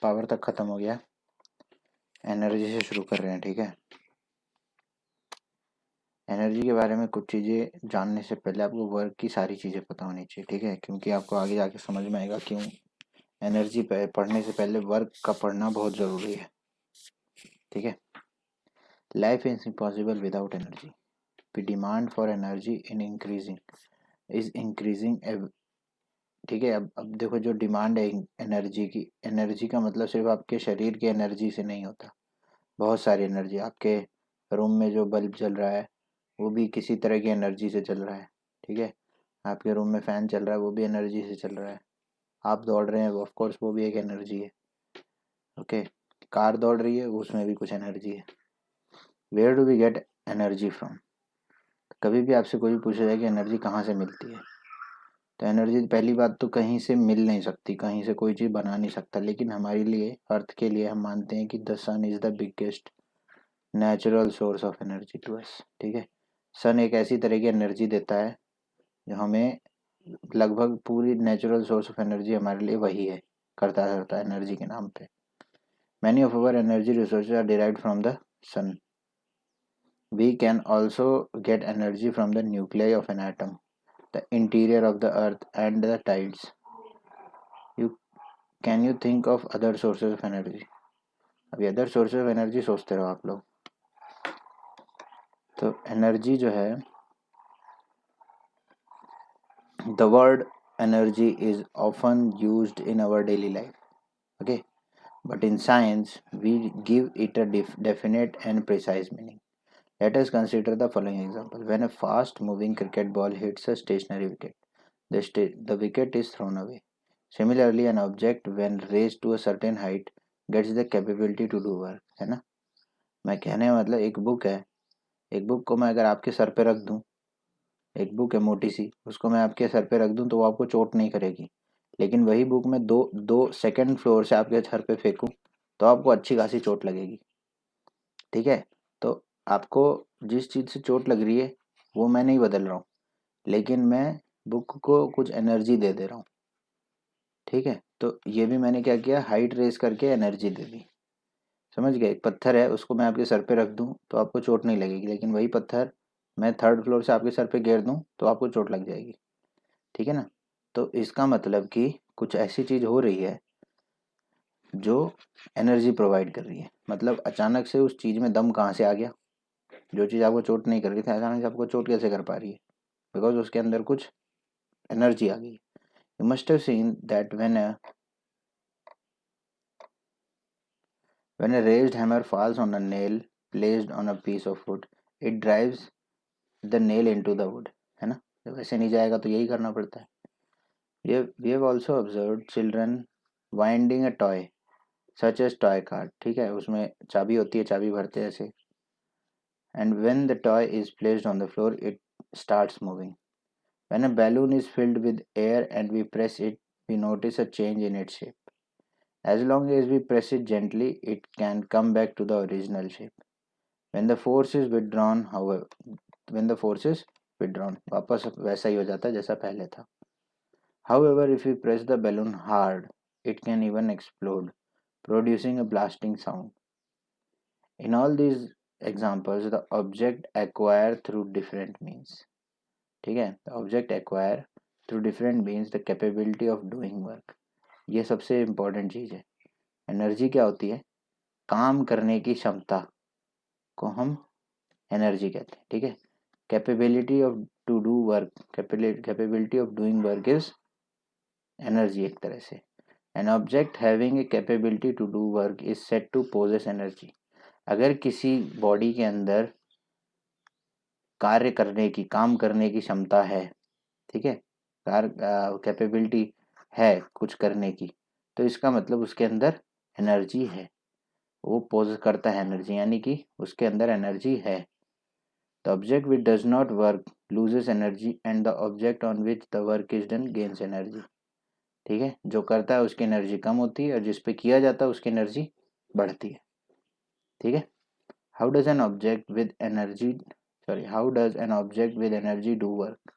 Power तक खत्म हो गया, एनर्जी से शुरू कर रहे हैं। ठीक है, एनर्जी के बारे में कुछ चीज़ें जानने से पहले आपको वर्क की सारी चीज़ें पता होनी चाहिए। ठीक है, क्योंकि आपको आगे जाके समझ में आएगा क्यों एनर्जी पढ़ने से पहले वर्क का पढ़ना बहुत ज़रूरी है। ठीक है, life is impossible without energy, the demand for energy is increasing. ठीक है, अब देखो जो डिमांड है एनर्जी की, एनर्जी का मतलब सिर्फ आपके शरीर की एनर्जी से नहीं होता, बहुत सारी एनर्जी। आपके रूम में जो बल्ब जल रहा है वो भी किसी तरह की एनर्जी से चल रहा है। ठीक है, आपके रूम में फ़ैन चल रहा है वो भी एनर्जी से चल रहा है। आप दौड़ रहे हैं ऑफ कोर्स वो भी एक एनर्जी है। ओके, कार दौड़ रही है उसमें भी कुछ एनर्जी है। Where do we get energy from? कभी भी आपसे कोई पूछा जाए कि एनर्जी कहाँ से मिलती है, तो एनर्जी पहली बात तो कहीं से मिल नहीं सकती, कहीं से कोई चीज़ बना नहीं सकता। लेकिन हमारे लिए, अर्थ के लिए, हम मानते हैं कि the sun is the biggest natural source of energy to us. ठीक है, सन एक ऐसी तरह की एनर्जी देता है जो हमें, लगभग पूरी नेचुरल सोर्स ऑफ एनर्जी हमारे लिए वही है, करता रहता है एनर्जी के नाम पे। Many of our energy resources are derived from the sun. We can also get energy from the nuclei of an atom, the interior of the earth and the tides. You can you think of other sources of energy? अभी other sources of energy सोचते रहो आप लोग। तो energy जो है, the word energy is often used in our daily life, okay, but in science we give it a definite and precise meaning. Let us consider the following example. When a fast moving cricket ball hits a stationary wicket, the wicket is thrown away. Similarly, an object when raised to a certain height gets the capability to do work, है ना। मैं कहने का मतलब, एक book है, एक book को मैं अगर आपके सर पे रख दूं, एक बुक है मोटी सी, उसको मैं आपके सर पे रख दूं तो वो आपको चोट नहीं करेगी। लेकिन वही बुक मैं दो दो सेकंड फ्लोर से आपके सर पे फेंकूं तो आपको अच्छी खासी चोट लगेगी। ठीक है, तो आपको जिस चीज़ से चोट लग रही है वो मैं नहीं बदल रहा हूँ, लेकिन मैं बुक को कुछ एनर्जी दे दे रहा हूँ। ठीक है, तो ये भी मैंने क्या किया, हाइट रेस करके एनर्जी दे दी। समझ गए, एक पत्थर है उसको मैं आपके सर पे रख दूं तो आपको चोट नहीं लगेगी, लेकिन वही पत्थर मैं थर्ड फ्लोर से आपके सर पे गिर दूं तो आपको चोट लग जाएगी। ठीक है ना, तो इसका मतलब कि कुछ ऐसी चीज़ हो रही है जो एनर्जी प्रोवाइड कर रही है। मतलब अचानक से उस चीज़ में दम कहाँ से आ गया, जो चीज़ आपको चोट नहीं कर रही थी अचानक से आपको चोट कैसे कर पा रही है, बिकॉज उसके अंदर कुछ एनर्जी आ गई। You must have seen that when a raised hammer falls on a nail placed on a piece of wood, it drives the nail into the wood, है ना। जब वैसे नहीं जाएगा तो यही करना पड़ता है। we have also observed children winding a toy such as toy cart, ठीक है, उसमें चाबी होती है, चाबी भरते हैं ऐसे, and when the toy is placed on the floor it starts moving. When a balloon is filled with air and we press it, we notice a change in its shape. As long as we press it gently, it can come back to the original shape. When the force is withdrawn, however, when the force is withdrawn, वापस वैसा ही हो जाता है जैसा पहले था। However, if we press the balloon hard, it can even explode, producing a blasting sound. In all these examples, the object acquire through different means. ठीक है, the object acquire through different means the capability of doing work. ये सबसे important चीज़ है। Energy क्या होती है, काम करने की क्षमता को हम एनर्जी कहते हैं। ठीक है, capability of to do work, capability of doing work is energy एक तरह से। An object having a capability to do work is said to possess energy. अगर किसी बॉडी के अंदर कार्य करने की, काम करने की क्षमता है, ठीक है, कैपेबिलिटी है कुछ करने की, तो इसका मतलब उसके अंदर एनर्जी है, वो पोज करता है एनर्जी, यानी कि उसके अंदर एनर्जी है। The object which does not work loses energy and the object on which the work is done gains energy. ठीक है, जो करता है उसकी एनर्जी कम होती है और जिस पे किया जाता है उसकी एनर्जी बढ़ती है। ठीक है, how does an object with energy how does an object with energy do work?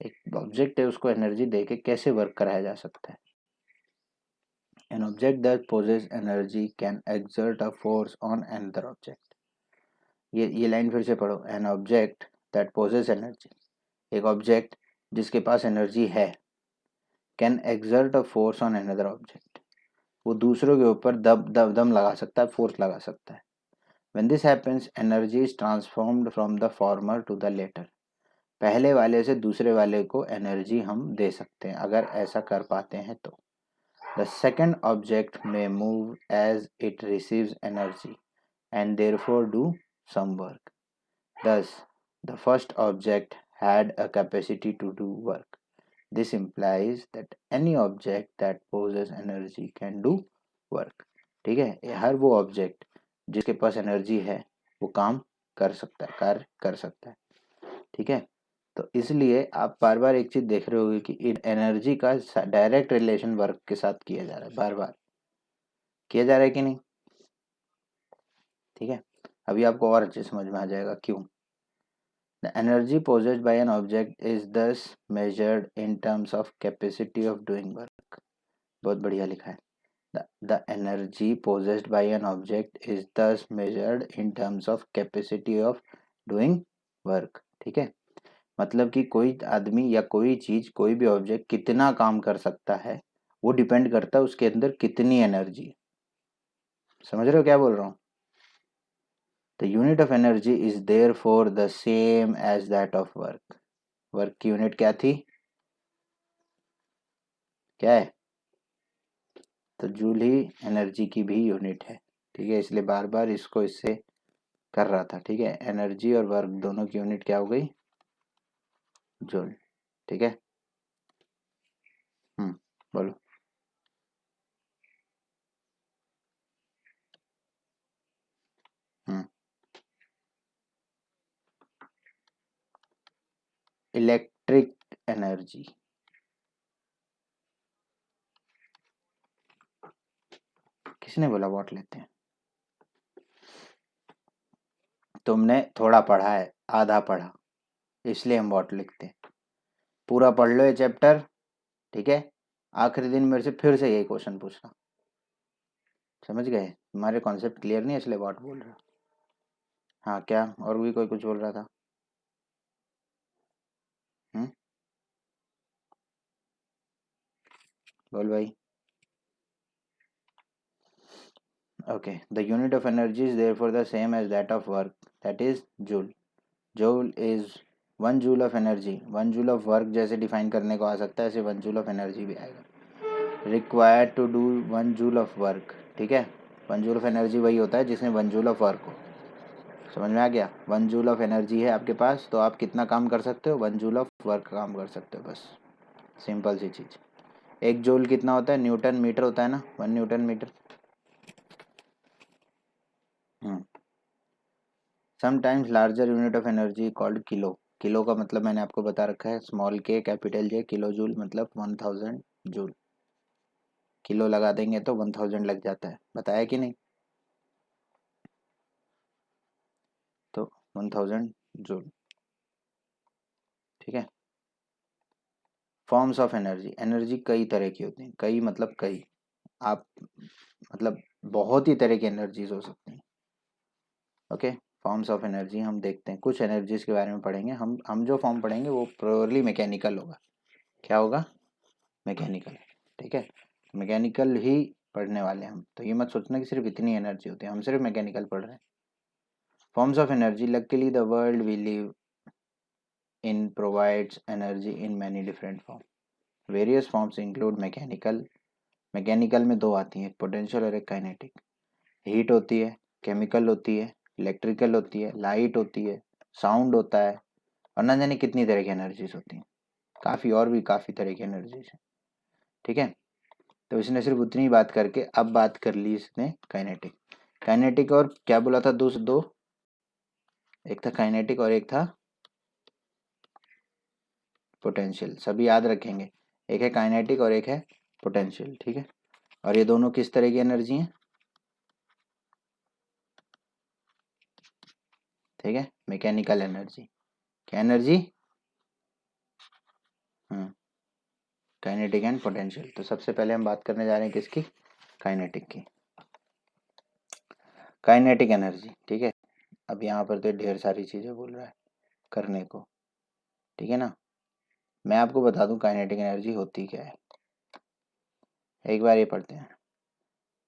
एक ऑब्जेक्ट है उसको एनर्जी दे के कैसे वर्क कराया जा सकता है। An object that possesses energy can exert a force on another object. ये लाइन फिर से पढ़ो. An object that possesses energy, एक ऑब्जेक्ट जिसके पास एनर्जी है, can exert a force on another object, वो दूसरों के ऊपर दम लगा सकता है, फोर्स लगा सकता है. When this happens, energy is transformed from the former to the latter. पहले वाले से दूसरे वाले को एनर्जी हम दे सकते हैं अगर ऐसा कर पाते हैं तो. The second object may move as it receives energy and therefore do some work. Thus, the first object had a capacity to do work. This implies that any object that possesses energy can do work. ठीक है, हर वो object जिसके पास energy है वो काम कर सकता है, कार्य कर सकता है. ठीक है, तो इसलिए आप बार बार एक चीज देख रहे होगे कि एनर्जी का डायरेक्ट रिलेशन वर्क के साथ किया जा रहा है, बार बार किया जा रहा है कि नहीं. ठीक है, अभी आपको और अच्छे समझ में आ जाएगा क्यों. The energy possessed by an object is thus measured in terms of capacity of doing work. बहुत बढ़िया लिखा है. The energy possessed by an object is thus measured in terms of capacity of doing work. ठीक है, मतलब कि कोई आदमी या कोई चीज, कोई भी ऑब्जेक्ट कितना काम कर सकता है वो डिपेंड करता है उसके अंदर कितनी एनर्जी. समझ रहे हो क्या बोल रहा हूँ. The unit of energy is therefore the same as that of work. Work की यूनिट क्या थी, क्या है, तो जूल ही एनर्जी की भी यूनिट है. ठीक है, इसलिए बार बार इसको इससे कर रहा था. ठीक है, एनर्जी और वर्क दोनों की यूनिट क्या हो गई, जूल. ठीक है, बोलो. इलेक्ट्रिक एनर्जी, किसने बोला वॉट लेते हैं. तुमने थोड़ा पढ़ा है, आधा पढ़ा, इसलिए हम वॉट लिखते हैं. पूरा पढ़ लो ये चैप्टर. ठीक है, आखिरी दिन मेरे से फिर से यही क्वेश्चन पूछना. समझ गए, तुम्हारे कॉन्सेप्ट क्लियर नहीं है इसलिए वॉट बोल रहा. हाँ, क्या और भी कोई कुछ बोल रहा था. बोल भाई. Okay, the unit of energy is therefore the same as that of work, that is joule. Joule is 1 joule of energy. 1 joule of work जैसे डिफाइन करने को आ सकता है ऐसे 1 joule of energy भी आएगा. Required to do 1 joule of work. ठीक है, 1 joule of energy वही होता है जिसमें 1 joule of work हो. समझ में आ गया. 1 joule of energy है आपके पास तो आप कितना काम कर सकते हो, 1 joule of work काम कर सकते हो. बस सिंपल सी चीज़. 1 joule कितना होता है, न्यूटन मीटर होता है ना, 1 newton metre. Sometimes larger unit of energy called kilo. Kilo का मतलब मैंने आपको बता रखा है, स्मॉल के कैपिटल जे. किलो जूल मतलब 1000 जूल. किलो लगा देंगे तो 1000 लग जाता है, बताया कि नहीं. तो 1000 जूल. ठीक है. Forms of energy. एनर्जी कई तरह की होती हैं, कई मतलब कई, आप मतलब बहुत ही तरह की एनर्जीज हो सकती हैं. ओके, फॉर्म्स ऑफ एनर्जी हम देखते हैं. कुछ एनर्जीज के बारे में पढ़ेंगे हम जो फॉर्म पढ़ेंगे वो प्योरली मैकेनिकल होगा. क्या होगा, मैकेनिकल. ठीक है, मैकेनिकल ही पढ़ने वाले हैं हम. तो ये मत सोचना कि सिर्फ इतनी एनर्जी होती है, हम सिर्फ मैकेनिकल पढ़ रहे हैं. Forms of energy. Luckily the world we live in provides energy in many different form. Various forms include mechanical. Mechanical में दो आती हैं, एक पोटेंशियल और एक काइनेटिक. हीट होती है, केमिकल होती है, इलेक्ट्रिकल होती है, लाइट होती है, साउंड होता है, और न जाने कितनी तरह की एनर्जीज होती हैं. काफ़ी और भी काफ़ी तरह की एनर्जीज हैं. ठीक है, तो इसने सिर्फ उतनी ही बात करके अब बात कर ली इसने काइनेटिक. काइनेटिक और क्या बोला था, दो, एक था काइनेटिक और एक था पोटेंशियल. सभी याद रखेंगे, एक है काइनेटिक और एक है पोटेंशियल. ठीक है, और ये दोनों किस तरह की एनर्जी हैं. ठीक है, मैकेनिकल एनर्जी. क्या एनर्जी, काइनेटिक एंड पोटेंशियल. तो सबसे पहले हम बात करने जा रहे हैं किसकी, काइनेटिक की, काइनेटिक एनर्जी। ठीक है, अब यहाँ पर तो ढेर सारी चीज़ें बोल रहा है करने को, ठीक है ना। मैं आपको बता दूं काइनेटिक एनर्जी होती क्या है। एक बार ये पढ़ते हैं।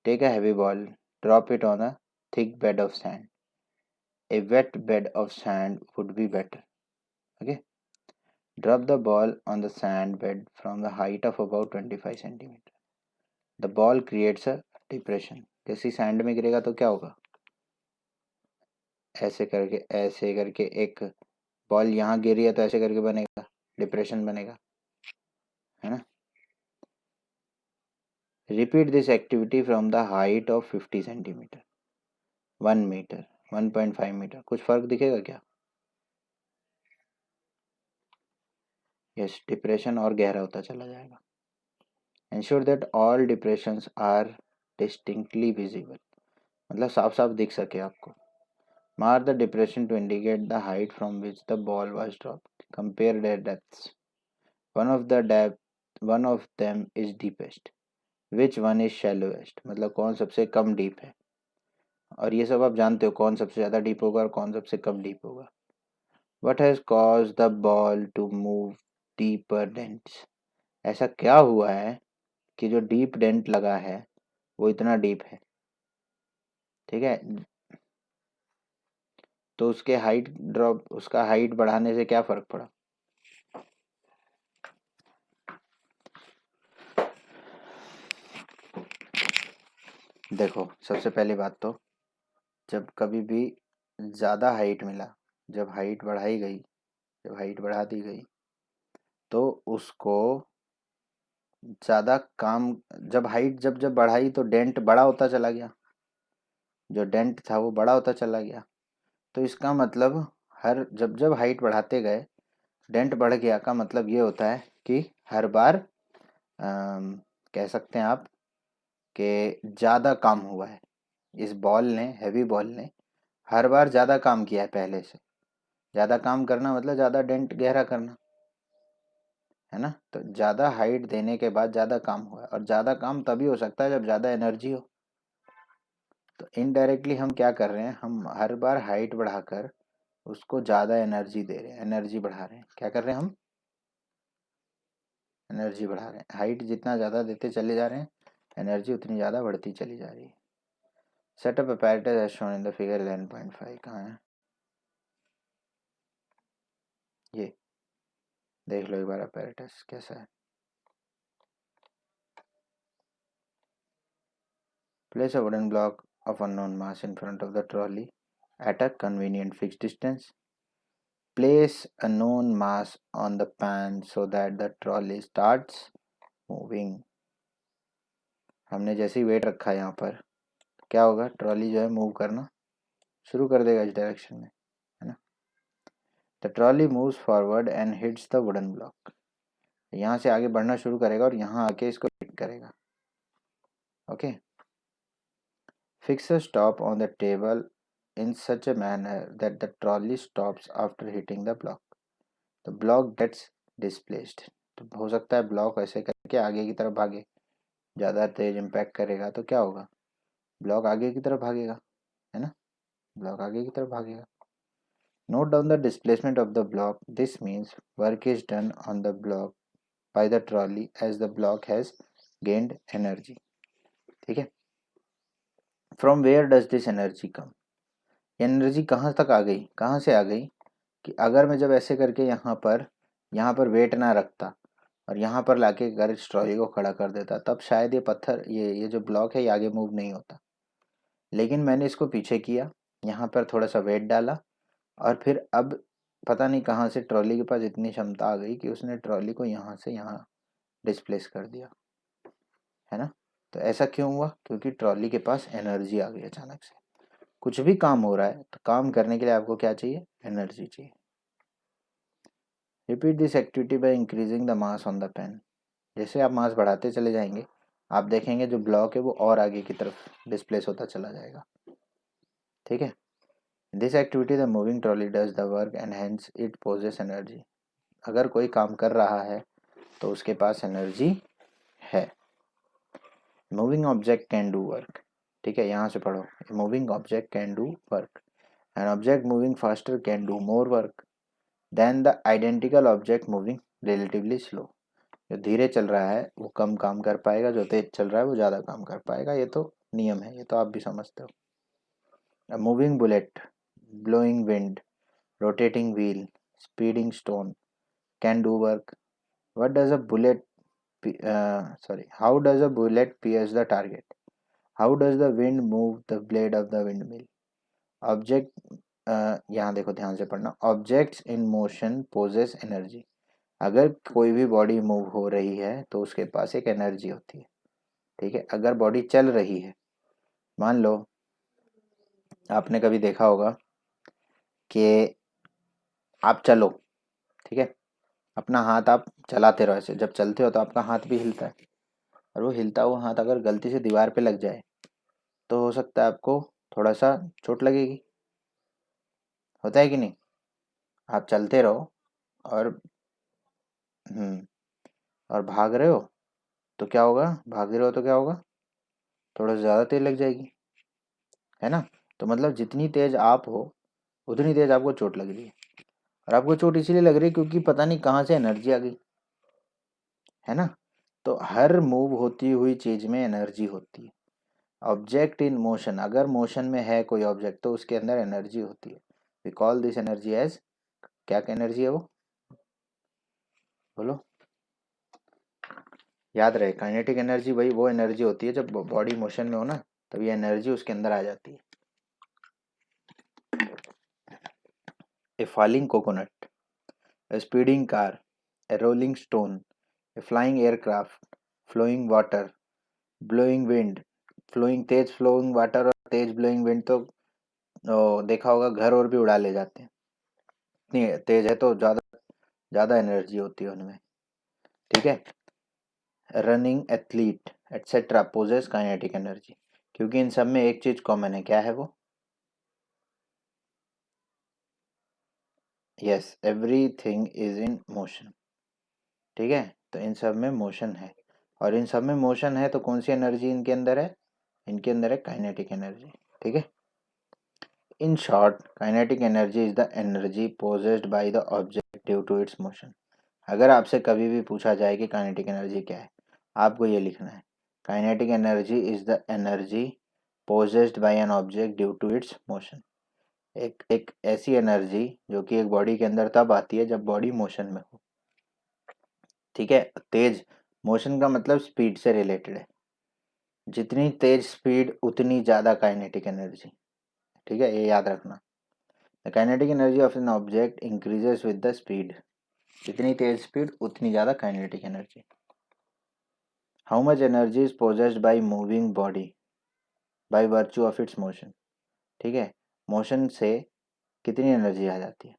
Take a heavy ball, drop it on a thick bed of sand, a wet bed of sand would be better. Okay, drop the ball on the sand bed from the height of about 25 centimetre. The ball creates a depression. जैसे sand में गिरेगा तो क्या होगा, ऐसे करके एक ball यहाँ गिरी है तो ऐसे करके बनेगा, डिप्रेशन बनेगा, है ना। Repeat this activity from the height of 50 centimetre, 1 metre, 1.5 metre. कुछ फर्क दिखेगा क्या? यस, डिप्रेशन और गहरा होता चला जाएगा। Ensure that all depressions are distinctly visible, मतलब साफ साफ दिख सके आपको। Mark the depression to indicate the height from which the ball was dropped, compare their depths, one of them is deepest, which one is shallowest, मतलब कौन सबसे कम डीप है। और ये सब आप जानते हो कौन सबसे ज़्यादा डीप होगा और कौन सबसे कम डीप होगा। What has cause the ball to move deeper dents, ऐसा क्या हुआ है कि जो डीप डेंट लगा है वो इतना डीप है। ठीक है, तो उसका हाइट बढ़ाने से क्या फ़र्क पड़ा। देखो, सबसे पहली बात तो जब कभी भी ज़्यादा हाइट मिला, जब हाइट बढ़ाई गई, जब हाइट बढ़ा दी गई तो उसको ज़्यादा काम, जब हाइट जब बढ़ाई तो डेंट बड़ा होता चला गया, जो डेंट था वो बड़ा होता चला गया। तो इसका मतलब हर जब जब हाइट बढ़ाते गए डेंट बढ़ गया का मतलब ये होता है कि हर बार कह सकते हैं आप कि ज़्यादा काम हुआ है। इस बॉल ने, हैवी बॉल ने हर बार ज़्यादा काम किया है पहले से। ज़्यादा काम करना मतलब ज़्यादा डेंट गहरा करना, है ना। तो ज़्यादा हाइट देने के बाद ज़्यादा काम हुआ है, और ज़्यादा काम तभी हो सकता है जब ज़्यादा एनर्जी हो। तो इनडायरेक्टली हम क्या कर रहे हैं, हम हर बार हाइट बढ़ाकर उसको ज़्यादा एनर्जी दे रहे हैं, एनर्जी बढ़ा रहे हैं। क्या कर रहे हैं हम, एनर्जी बढ़ा रहे हैं। हाइट जितना ज़्यादा देते चले जा रहे हैं एनर्जी उतनी ज़्यादा बढ़ती चली जा रही है। Setup apparatus as shown in the figure 11.5 कहाँ है, ये देख लो एक बार apparatus कैसा है। Place a wooden block of unknown mass in front of the trolley at a convenient fixed distance. Place a known mass on the pan so that the trolley starts moving. हमने जैसे ही wait रखा है यहाँ पर, क्या होगा, trolley जो है मूव करना शुरू कर देगा इस डायरेक्शन में, है ना। The trolley moves forward and hits the wooden block, यहाँ से आगे बढ़ना शुरू करेगा और यहाँ आके इसको हिट करेगा। Okay, fix a stop on the table in such a manner that the trolley stops after hitting the block. The block gets displaced. तो हो सकता है ब्लॉक ऐसे करके आगे की तरफ भागे, ज़्यादा तेज इम्पैक्ट करेगा तो क्या होगा, ब्लॉक आगे की तरफ भागेगा, है ना, ब्लॉक आगे की तरफ भागेगा। Note down the displacement of the block. This means work is done on the block by the trolley as the block has gained energy. ठीक है, From where does this energy come? Energy कहाँ तक आ गई, कहाँ से आ गई कि अगर मैं जब ऐसे करके यहाँ पर वेट ना रखता और यहाँ पर लाके अगर इस ट्रॉली को खड़ा कर देता तब शायद ये पत्थर, ये जो ब्लॉक है ये आगे मूव नहीं होता। लेकिन मैंने इसको पीछे किया, यहाँ पर थोड़ा सा वेट डाला और फिर अब पता नहीं कहाँ से ट्रॉली के पास इतनी क्षमता आ गई कि उसने ट्रॉली को यहाँ से यहाँ डिस्प्लेस कर दिया, है ना। तो ऐसा क्यों हुआ, क्योंकि ट्रॉली के पास एनर्जी आ गई अचानक से। कुछ भी काम हो रहा है तो काम करने के लिए आपको क्या चाहिए, एनर्जी चाहिए। Repeat this activity by increasing the mass on the pan. जैसे आप मास बढ़ाते चले जाएंगे आप देखेंगे जो ब्लॉक है वो और आगे की तरफ डिस्प्लेस होता चला जाएगा। ठीक है, this activity the moving trolley does the work and hence it possess energy. अगर कोई काम कर रहा है तो उसके पास एनर्जी है। Moving object can do work, ठीक है, यहाँ से पढ़ो, moving object can do work, an object moving faster can do more work than the identical object moving relatively slow. जो धीरे चल रहा है वो कम काम कर पाएगा, जो तेज चल रहा है वो ज़्यादा काम कर पाएगा, ये तो नियम है, ये तो आप भी समझते हो। Moving bullet, blowing wind, rotating wheel, speeding stone can do work. What does a bullet, how does a bullet pierce the target? How does the wind move the blade of the windmill? Object, यहाँ देखो ध्यान से पढ़ना, objects in motion possess energy. अगर कोई भी body move हो रही है तो उसके पास एक एनर्जी होती है, ठीक है। अगर बॉडी चल रही है, मान लो आपने कभी देखा होगा कि आप चलो, ठीक है, अपना हाथ आप चलाते रहो ऐसे, जब चलते हो तो आपका हाथ भी हिलता है, और वो हिलता हुआ हाथ अगर गलती से दीवार पे लग जाए तो हो सकता है आपको थोड़ा सा चोट लगेगी, होता है कि नहीं। आप चलते रहो और और भाग रहे हो तो क्या होगा, भाग रहे हो तो क्या होगा, थोड़ा सा ज़्यादा तेज लग जाएगी, है ना। तो मतलब जितनी तेज आप हो उतनी तेज आपको चोट लग रही है, और आपको चोट इसीलिए लग रही है क्योंकि पता नहीं कहाँ से एनर्जी आ गई, है ना। तो हर मूव होती हुई चीज़ में एनर्जी होती है। ऑब्जेक्ट इन मोशन, अगर मोशन में है कोई ऑब्जेक्ट तो उसके अंदर एनर्जी होती है। We call this energy as, क्या एनर्जी है वो, बोलो, याद रहे, काइनेटिक एनर्जी वही वो एनर्जी होती है जब बॉडी मोशन में हो ना, तब ये एनर्जी उसके अंदर आ जाती है। A falling coconut, a speeding car, a rolling stone, a flying aircraft, flowing water, blowing wind, flowing तेज फ्लोइंग वाटर और तेज ब्लोइंग विंड तो देखा होगा घर और भी उड़ा ले जाते हैं, इतनी तेज है तो ज़्यादा ज़्यादा एनर्जी होती है उनमें, ठीक है। Running athlete etcetera possess kinetic energy, क्योंकि इन सब में एक चीज कॉमन है, क्या है वो, yes, everything is in motion, ठीक है। तो इन सब में मोशन है, और इन सब में मोशन है तो कौन सी एनर्जी इनके अंदर है, इनके अंदर है काइनेटिक एनर्जी, ठीक है। In short, kinetic energy is the energy possessed by the object due to its motion. अगर आपसे कभी भी पूछा जाए कि काइनेटिक एनर्जी क्या है, आपको ये लिखना है, kinetic energy is the energy possessed by an object due to its motion. एक ऐसी एनर्जी जो कि एक बॉडी के अंदर तब आती है जब बॉडी मोशन में हो, ठीक है। तेज, मोशन का मतलब स्पीड से रिलेटेड है, जितनी तेज स्पीड उतनी ज़्यादा काइनेटिक एनर्जी, ठीक है, ये याद रखना। The kinetic energy of an object increases with the speed, जितनी तेज स्पीड उतनी ज़्यादा kinetic energy. How much energy is possessed by moving body by virtue of its motion, ठीक है, मोशन से कितनी एनर्जी आ जाती है।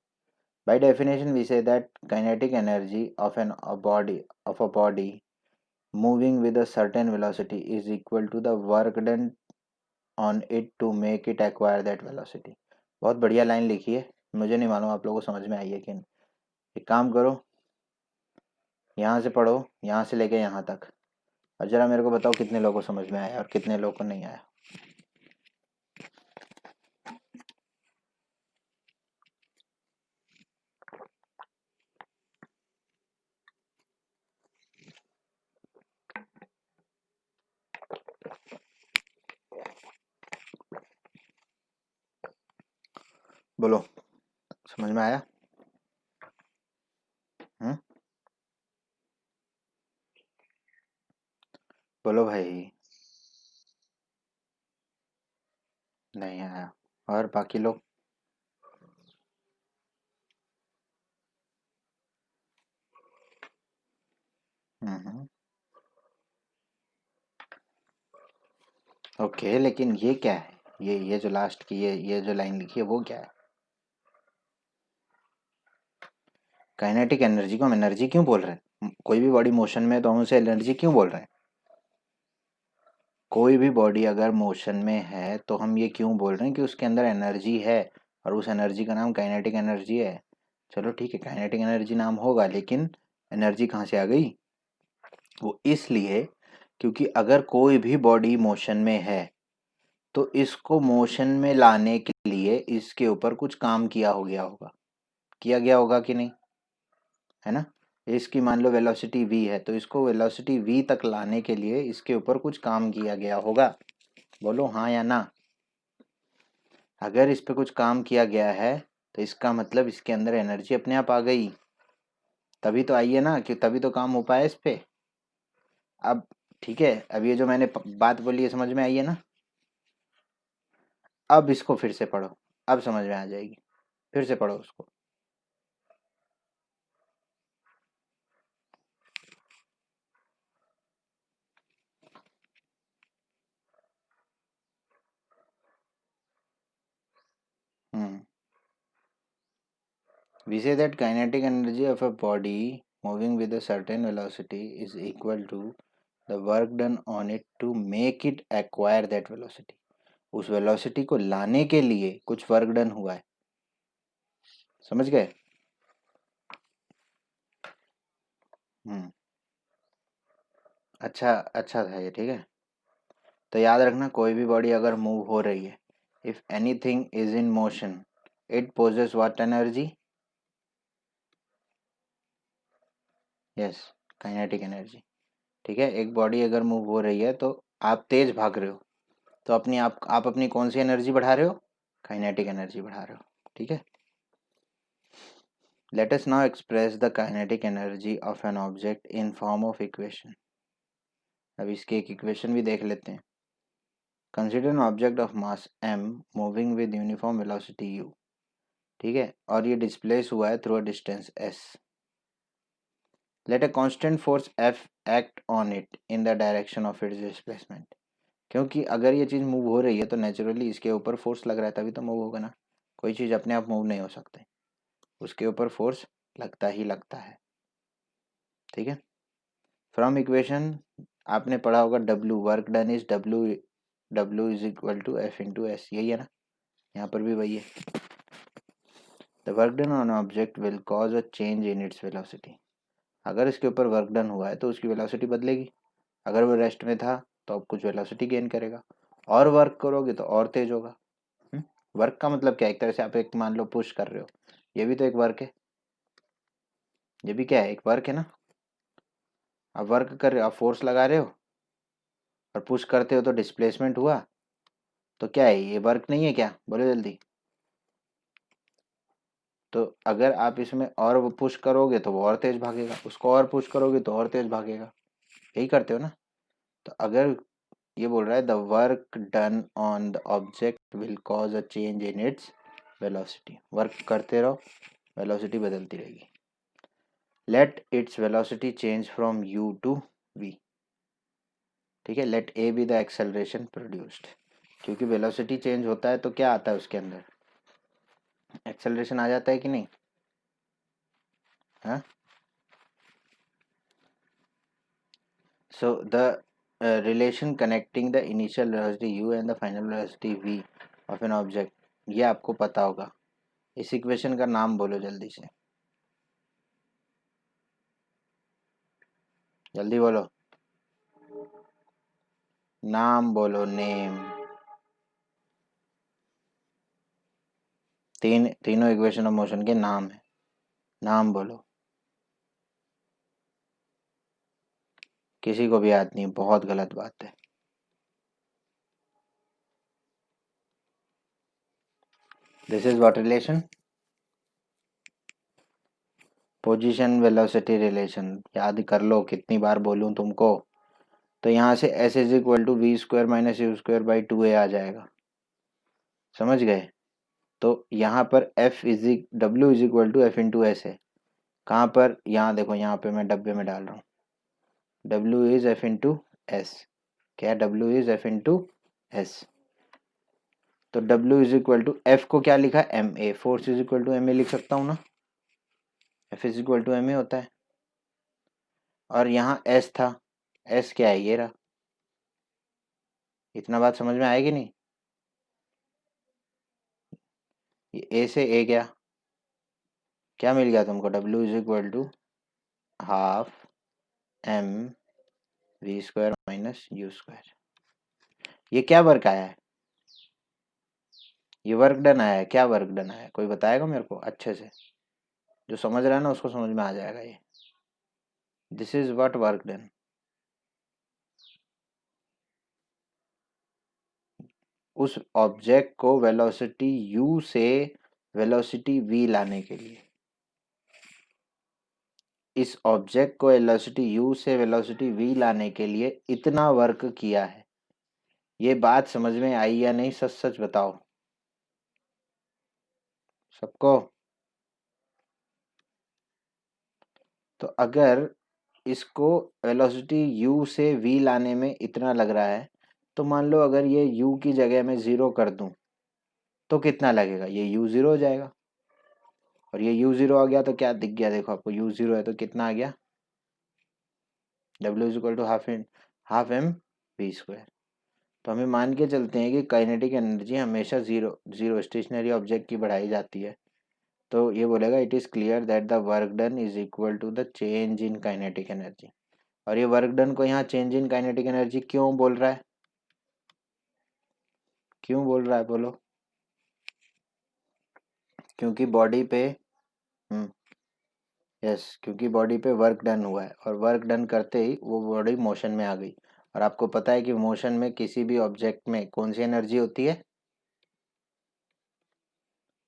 By definition, we say that kinetic energy of a body moving with a certain velocity is equal to the work done on it to make it acquire that velocity। बहुत बढ़िया line लिखी है, मुझे नहीं मालूम आप लोगों को समझ में आई है कि नहीं। एक काम करो, यहाँ से पढ़ो, यहाँ से लेके यहाँ तक, और जरा मेरे को बताओ कितने लोगों को समझ में आया और कितने लोगों को नहीं आया। बोलो, समझ में आया? बोलो भाई, नहीं आया, और बाकी लोग? हम्म, ओके, लेकिन ये क्या है, ये जो लास्ट की ये जो लाइन लिखी है वो क्या है? काइनेटिक एनर्जी को हम एनर्जी क्यों बोल रहे हैं, कोई भी बॉडी मोशन में तो हम उसे एनर्जी क्यों बोल रहे हैं। कोई भी बॉडी अगर मोशन में है तो हम ये क्यों बोल रहे हैं कि उसके अंदर एनर्जी है, और उस एनर्जी का नाम काइनेटिक एनर्जी है। चलो ठीक है, काइनेटिक एनर्जी नाम होगा, लेकिन एनर्जी कहाँ से आ गई, वो इसलिए क्योंकि अगर कोई भी बॉडी मोशन में है तो इसको मोशन में लाने के लिए इसके ऊपर कुछ काम किया गया होगा कि नहीं, है ना। इसकी मान लो वेलोसिटी v है, तो इसको वेलोसिटी v तक लाने के लिए इसके ऊपर कुछ काम किया गया होगा। बोलो हाँ या ना। अगर इस पे कुछ काम किया गया है तो इसका मतलब इसके अंदर एनर्जी अपने आप आ गई, तभी तो आई है ना, कि तभी तो काम हो पाया इस पे। अब ठीक है, अब ये जो मैंने बात बोली है समझ में आई है ना। अब इसको फिर से पढ़ो, अब समझ में आ जाएगी, फिर से पढ़ो उसको। We say that kinetic energy of a body moving with a certain velocity is equal to the work done on it to make it acquire that velocity. उस वेलोसिटी को लाने के लिए कुछ वर्क डन हुआ है, समझ गए। अच्छा था ये, ठीक है। तो याद रखना, कोई भी बॉडी अगर मूव हो रही है, if anything is in motion it possess what energy, yes, kinetic energy. ठीक है, एक बॉडी अगर मूव हो रही है तो आप तेज भाग रहे हो, तो आप अपनी कौन सी एनर्जी बढ़ा रहे हो, काइनेटिक एनर्जी बढ़ा रहे हो, ठीक है। Let us now express the kinetic energy of an object in form of equation. अब इसके एक इक्वेशन भी देख लेते हैं। Consider an object of mass m moving with uniform velocity u, ठीक है, और ये डिस्प्लेस हुआ है through a distance s। Let a constant force f act on it in the direction of its displacement. क्योंकि अगर ये चीज़ मूव हो रही है तो नेचुरली इसके ऊपर फोर्स लग रहा है, तभी तो मूव होगा ना। कोई चीज़ अपने आप मूव नहीं हो सकती, उसके ऊपर फोर्स लगता ही लगता है, ठीक है। फ्रॉम इक्वेशन आपने पढ़ा होगा W work done is W is equal to F into S, यही है ना, यहाँ पर भी वही है। The work done on object will cause a change in its velocity. अगर इसके ऊपर वर्क डन हुआ है तो उसकी वेलोसिटी बदलेगी। अगर वो रेस्ट में था तो अब कुछ वेलोसिटी गेन करेगा, और वर्क करोगे तो और तेज होगा। वर्क का मतलब क्या है, एक तरह से आप एक मान लो पुश कर रहे हो, ये भी तो एक वर्क है, ये भी क्या है, एक वर्क है ना। आप वर्क कर रहे हो, आप फोर्स लगा रहे हो और पुश करते हो तो डिस्प्लेसमेंट हुआ, तो क्या है, ये वर्क नहीं है क्या, बोलो जल्दी। तो अगर आप इसमें और वो पुश करोगे तो वो और तेज भागेगा, उसको और पुश करोगे तो और तेज भागेगा, यही करते हो ना। तो अगर ये बोल रहा है the work done on the object will cause a change in its velocity, work करते रहो, वेलोसिटी बदलती रहेगी। Let its velocity change from u to v, ठीक है। लेट a be the acceleration produced, क्योंकि वेलोसिटी चेंज होता है तो क्या आता है उसके अंदर, एक्सेलरेशन आ जाता है कि नहीं, हाँ। So the relation connecting the initial velocity u and the final velocity v of an object, ये आपको पता होगा। इस इक्वेशन का नाम बोलो जल्दी से, जल्दी बोलो, नाम बोलो, नेम। तीनों इक्वेशन ऑफ मोशन के नाम है, नाम बोलो। किसी को भी याद नहीं, बहुत गलत बात है। This is what relation, position velocity relation. याद कर लो, कितनी बार बोलूं तुमको। तो यहाँ से s is equal to V square minus you square by 2a आ जाएगा, समझ गए। तो यहाँ पर W is equal to F into S है। कहाँ पर, यहाँ देखो, यहाँ पे मैं डब्बे में डाल रहा हूँ, W is F into S. क्या, W is F into S. तो W is equal to F को क्या लिखा, M A, force is equal to M A लिख सकता हूँ ना, F is equal to M A होता है। और यहाँ एस था, एस क्या है, ये रहा। इतना बात समझ में आएगी नहीं, ये ए से ए गया, क्या मिल गया तुमको, W is equal to half M we square minus you square. ये क्या वर्क आया है? ये वर्क डन आया है। क्या वर्क डन आया है? कोई बताएगा मेरे को अच्छे से? जो समझ रहा है ना उसको समझ में आ जाएगा ये। This is what work done. उस ऑब्जेक्ट को वेलोसिटी u से वेलोसिटी v लाने के लिए, इस ऑब्जेक्ट को वेलोसिटी u से वेलोसिटी v लाने के लिए इतना वर्क किया है। ये बात समझ में आई या नहीं? सच सच बताओ सबको। तो अगर इसको वेलोसिटी u से v लाने में इतना लग रहा है, तो मान लो अगर ये u की जगह मैं 0 कर दूं तो कितना लगेगा? ये u 0 हो जाएगा। और ये u 0 आ गया तो क्या दिख गया? देखो आपको u 0 है तो कितना आ गया? W is equal to half M we square. तो हमें मान के चलते हैं कि काइनेटिक एनर्जी हमेशा जीरो स्टेशनरी ऑब्जेक्ट की बढ़ाई जाती है। तो ये बोलेगा it is clear that the work done is equal to the change in kinetic energy. और ये वर्क डन को यहाँ चेंज इन काइनेटिक एनर्जी क्यों बोल रहा है? क्यों बोल रहा है बोलो? क्योंकि बॉडी पे यस, क्योंकि बॉडी पे वर्क डन हुआ है और वर्क डन करते ही वो बॉडी मोशन में आ गई। और आपको पता है कि मोशन में किसी भी ऑब्जेक्ट में कौन सी एनर्जी होती है?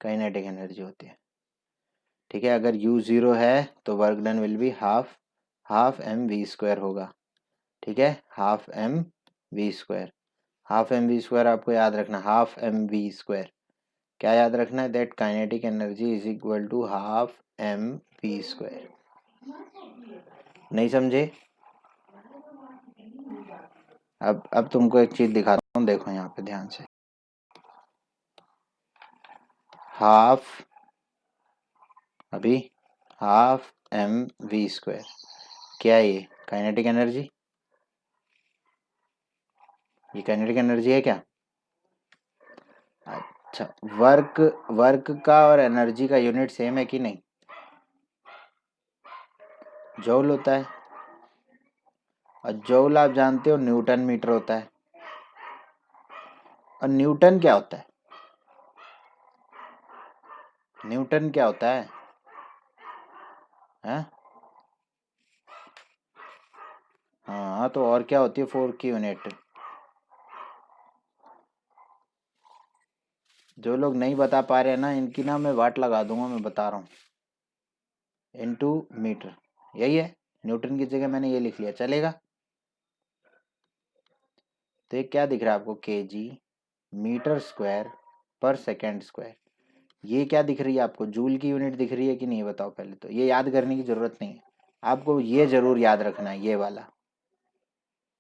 काइनेटिक एनर्जी होती है। ठीक है, अगर u 0 है तो work done will be half M we square होगा। ठीक है, half M we square. Half M we square आपको याद रखना, हाफ एम वी स्क्वायर। क्या याद रखना है? That kinetic energy is equal to half M we square. नहीं समझे? अब तुमको एक चीज दिखाता हूँ, देखो यहाँ पे ध्यान से। हाफ एम वी स्क्वायर क्या है? ये काइनेटिक एनर्जी, ये काइनेटिक एनर्जी है क्या? अच्छा, वर्क का और एनर्जी का यूनिट सेम है कि नहीं? जूल होता है। और जूल आप जानते हो न्यूटन मीटर होता है। और न्यूटन क्या होता है? न्यूटन क्या होता है? हैं? हाँ, तो और क्या होती है 4 की यूनिट? जो लोग नहीं बता पा रहे हैं ना, इनकी ना मैं वाट लगा दूंगा, मैं बता रहा हूँ। इनटू मीटर, यही है। न्यूटन की जगह मैंने ये लिख लिया, चलेगा? तो ये क्या दिख रहा है आपको? केजी मीटर स्क्वायर पर सेकेंड स्क्वायर। ये क्या दिख रही है आपको? जूल की यूनिट दिख रही है कि नहीं? बताओ पहले तो। ये याद करने की जरूरत नहीं है आपको, ये जरूर याद रखना है, ये वाला,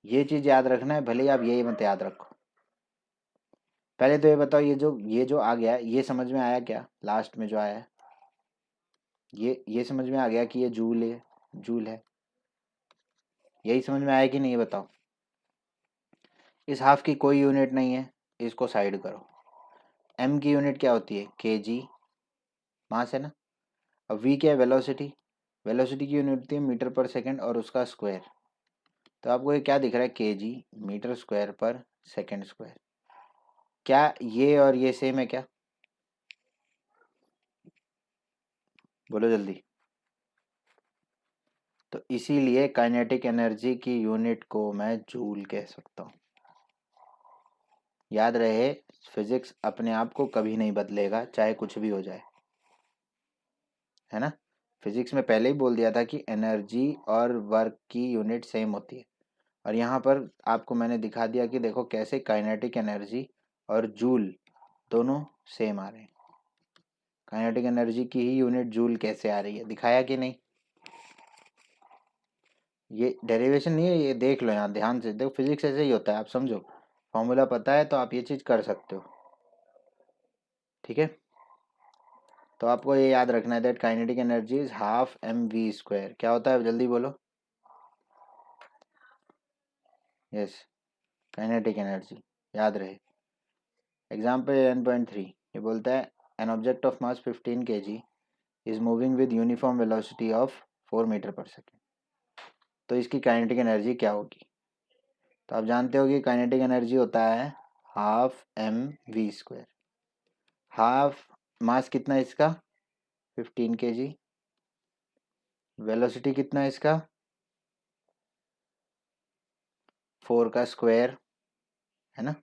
ये चीज याद रखना है, भले ही आप यही मत याद रखो। पहले तो ये बताओ, ये जो आ गया, ये समझ में आया क्या? लास्ट में जो आया है, ये समझ में आ गया कि ये जूल है? यही समझ में आया कि नहीं? ये बताओ। इस हाफ की कोई यूनिट नहीं है, इसको साइड करो। एम की यूनिट क्या होती है? केजी मास है ना। अब वी क्या है? वेलोसिटी। वेलोसिटी की यूनिट होती है मीटर पर सेकंड और उसका स्क्वायर। तो आपको ये क्या दिख रहा है? केजी मीटर स्क्वायर पर सेकंड स्क्वायर। क्या ये और ये सेम है क्या? बोलो जल्दी। तो इसीलिए काइनेटिक एनर्जी की यूनिट को मैं जूल कह सकता हूँ। याद रहे, फिजिक्स अपने आप को कभी नहीं बदलेगा, चाहे कुछ भी हो जाए, है ना। फिजिक्स में पहले ही बोल दिया था कि एनर्जी और वर्क की यूनिट सेम होती है। और यहाँ पर आपको मैंने दिखा दिया कि देखो कैसे काइनेटिक एनर्जी और जूल दोनों सेम आ रहे हैं। काइनेटिक एनर्जी की ही यूनिट जूल कैसे आ रही है, दिखाया कि नहीं? ये डेरिवेशन नहीं है, ये देख लो यहाँ ध्यान से। देखो फिजिक्स ऐसे ही होता है, आप समझो। फॉर्मूला पता है तो आप ये चीज कर सकते हो। ठीक है, तो आपको ये याद रखना है that kinetic energy is half M we square. क्या होता है जल्दी बोलो? यस, काइनेटिक एनर्जी, याद रहे। एग्जाम्पल 11.3 ये बोलता है an object of mass 15 kg is moving with uniform velocity of 4 metre per second. तो इसकी काइनेटिक एनर्जी क्या होगी? तो आप जानते हो कि काइनेटिक एनर्जी होता है half M we square. Half mass कितना है इसका 15 kg, वेलोसिटी कितना है इसका 4 का स्क्वायर, है ना।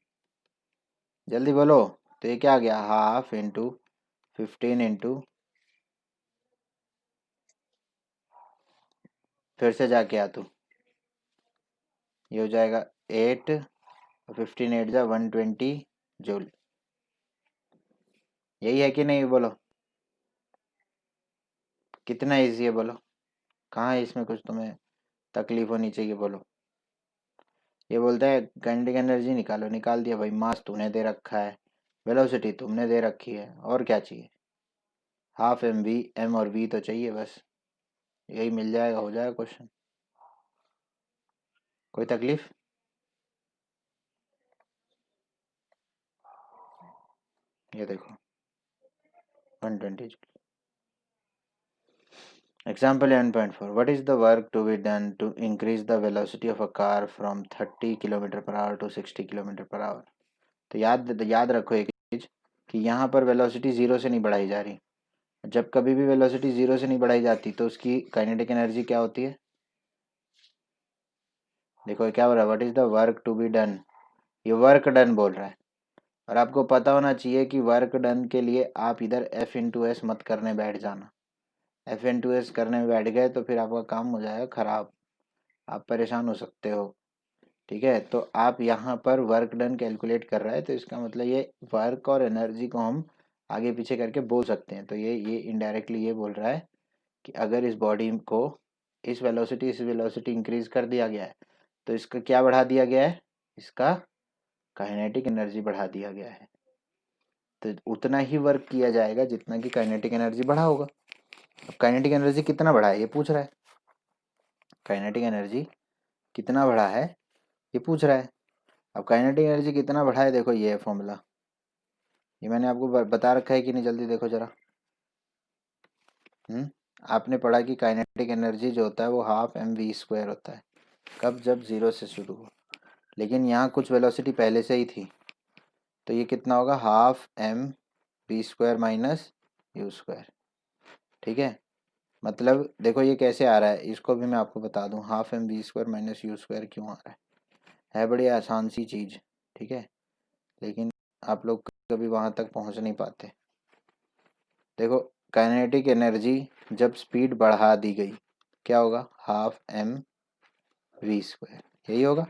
जल्दी बोलो। तो ये क्या आ गया हाफ इंटू 15 इंटू, फिर से जाके आ तू, ये हो जाएगा 8 और 15 8 जा 120 जूल। यही है कि नहीं बोलो, कितना ईजी है बोलो, कहाँ है इसमें कुछ तुम्हें तकलीफ होनी चाहिए बोलो। ये बोलता है काइनेटिक एनर्जी निकालो, निकाल दिया भाई, मास तूने दे रखा है, वेलोसिटी तुमने दे रखी है, और क्या चाहिए, हाफ एम वी, एम और वी तो चाहिए बस, यही मिल जाएगा, हो जाएगा क्वेश्चन। कोई तकलीफ? ये देखो 120 joule. Example 11.4. What is the work to be done to increase the velocity of a car from 30 km per hour to 60 km per hour? तो याद रखो एक चीज कि यहाँ पर वेलोसिटी जीरो से नहीं बढ़ाई जा रही। जब कभी भी वेलोसिटी जीरो से नहीं बढ़ाई जाती तो उसकी काइनेटिक एनर्जी क्या होती है। देखो क्या हो रहा है, what is the work to be done, ये वर्क डन बोल रहा है। और आपको पता होना चाहिए कि वर्क डन के लिए आप इधर एफ इंटू एस मत करने बैठ जाना। एफ इंटू एस करने में बैठ गए तो फिर आपका काम हो जाएगा खराब, आप परेशान हो सकते हो। ठीक है, तो आप यहाँ पर वर्क डन कैलकुलेट कर रहा है, तो इसका मतलब ये वर्क और एनर्जी को हम आगे पीछे करके बोल सकते हैं। तो ये इनडायरेक्टली ये बोल रहा है कि अगर इस बॉडी को इस वेलोसिटी इंक्रीज कर दिया गया है तो इसका क्या बढ़ा दिया गया है, इसका काइनेटिक एनर्जी बढ़ा दिया गया है। तो उतना ही वर्क किया जाएगा जितना कि काइनेटिक एनर्जी बढ़ा होगा। अब काइनेटिक एनर्जी कितना बढ़ा है ये पूछ रहा है, काइनेटिक एनर्जी कितना बढ़ा है ये पूछ रहा है। अब काइनेटिक एनर्जी कितना बढ़ा है, देखो ये है फॉर्मूला, ये मैंने आपको बता रखा है कि नहीं, जल्दी देखो जरा। आपने पढ़ा कि काइनेटिक एनर्जी जो होता है वो हाफ एम वी स्क्वायर होता है, कब, जब जीरो से शुरू हो। लेकिन यहाँ कुछ वेलोसिटी पहले से ही थी, तो ये कितना होगा half M we square minus you square. ठीक है, मतलब देखो ये कैसे आ रहा है, इसको भी मैं आपको बता दूं, half M we square minus you square क्यों आ रहा है बड़ी आसान सी चीज़। ठीक है, लेकिन आप लोग कभी वहाँ तक पहुँच नहीं पाते। देखो काइनेटिक एनर्जी जब स्पीड बढ़ा दी गई क्या होगा, हाफ एम वी स्क्वायर, यही होगा।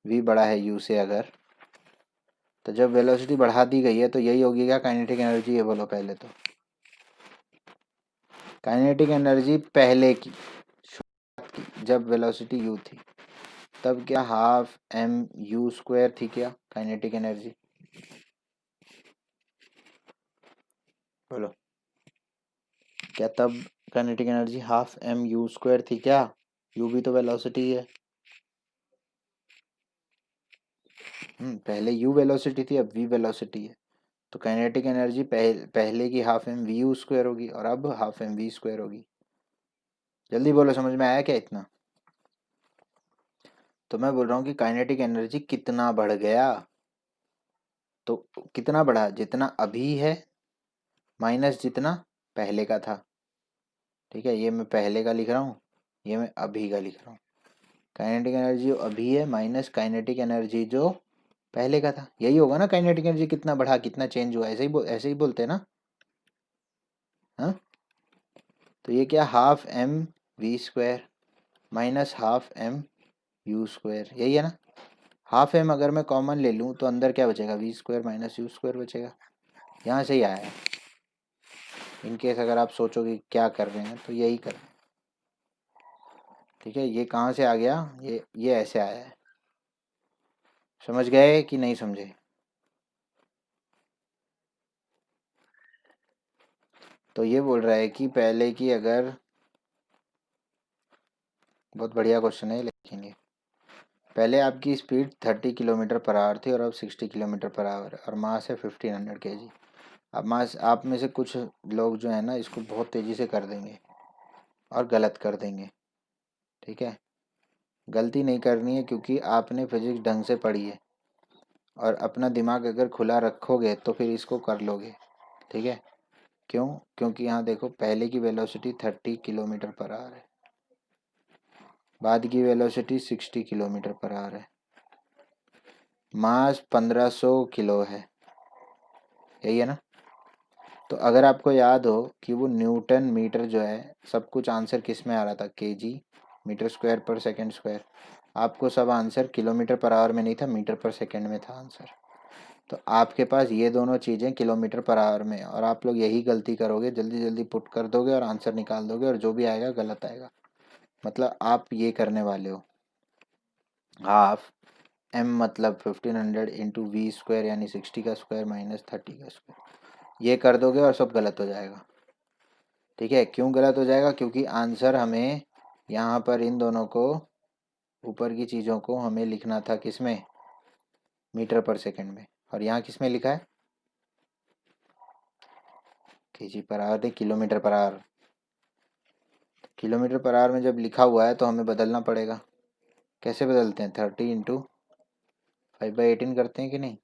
वी बड़ा है यू से अगर, तो जब वेलोसिटी बढ़ा दी गई है तो यही होगी क्या काइनेटिक एनर्जी, ये बोलो पहले। तो काइनेटिक एनर्जी पहले की, शुरुआत की, जब वेलोसिटी यू थी तब क्या हाफ एम यू स्क्वायर थी क्या काइनेटिक एनर्जी, बोलो क्या तब kinetic energy half m u square थी क्या, यू भी तो वेलोसिटी है। पहले यू वेलोसिटी थी, अब वी वेलोसिटी है, तो काइनेटिक एनर्जी पहले की half M v u square होगी और अब हाफ एम वी स्क्वायर होगी। जल्दी बोलो, समझ में आया क्या इतना। तो मैं बोल रहा हूँ कि काइनेटिक एनर्जी कितना बढ़ गया, तो कितना बढ़ा, जितना अभी है माइनस जितना पहले का था। ठीक है, ये मैं पहले का लिख रहा हूँ, ये मैं अभी का लिख रहा हूँ। काइनेटिक एनर्जी जो अभी है माइनस काइनेटिक एनर्जी जो पहले का था, यही होगा ना। काइनेटिक एनर्जी कितना बढ़ा कितना चेंज हुआ, ऐसे ही बोलते हैं ना। हाँ, तो ये क्या half M we square minus half m u square, यही है ना। हाफ एम अगर मैं कॉमन ले लूँ तो अंदर क्या बचेगा, v square minus you square बचेगा। यहाँ से ही आया है। इनकेस अगर आप सोचोगे क्या कर रहे हैं तो यही कर रहे हैं। ठीक है, ये कहाँ से आ गया, ये ऐसे आया है। समझ गए कि नहीं समझे। तो ये बोल रहा है कि पहले की अगर, बहुत बढ़िया क्वेश्चन है लेकिन ये, पहले आपकी स्पीड 30 किलोमीटर पर आवर थी और अब 60 किलोमीटर पर आवर और मास है 1500 kg। अब मास, आप में से कुछ लोग जो है ना इसको बहुत तेज़ी से कर देंगे और गलत कर देंगे। ठीक है, गलती नहीं करनी है, क्योंकि आपने फिजिक्स ढंग से पढ़ी है और अपना दिमाग अगर खुला रखोगे तो फिर इसको कर लोगे। ठीक है, क्यों? क्योंकि यहाँ देखो, पहले की वेलोसिटी 30 किलोमीटर पर आवर है, बाद की वेलोसिटी 60 किलोमीटर पर आवर है, मास 1500 किलो है, यही है ना? तो अगर आपको याद हो कि वो न्यूटन मीटर जो है, सब कुछ आंसर किस में आ रहा था, केजी मीटर स्क्वायर पर सेकंड स्क्वायर। आपको सब आंसर किलोमीटर पर आवर में नहीं था, मीटर पर सेकंड में था आंसर। तो आपके पास ये दोनों चीज़ें किलोमीटर पर आवर में, और आप लोग यही गलती करोगे, जल्दी जल्दी पुट कर दोगे और आंसर निकाल दोगे, और जो भी आएगा गलत आएगा। मतलब आप ये करने वाले हो, हाफ एम मतलब 1500 इंटू वी स्क्वायर यानी 60 का स्क्वायर माइनस 30 का स्क्वायर, ये कर दोगे और सब गलत हो जाएगा। ठीक है, क्यों गलत हो जाएगा? क्योंकि आंसर हमें यहाँ पर इन दोनों को, ऊपर की चीज़ों को हमें लिखना था किस में, मीटर पर सेकंड में, और यहाँ किस में लिखा है, केजी पर आवर नहीं, kilometre per hour. Kilometre per hour में जब लिखा हुआ है तो हमें बदलना पड़ेगा। कैसे बदलते हैं? 30 इंटू 5/18 करते हैं कि नहीं?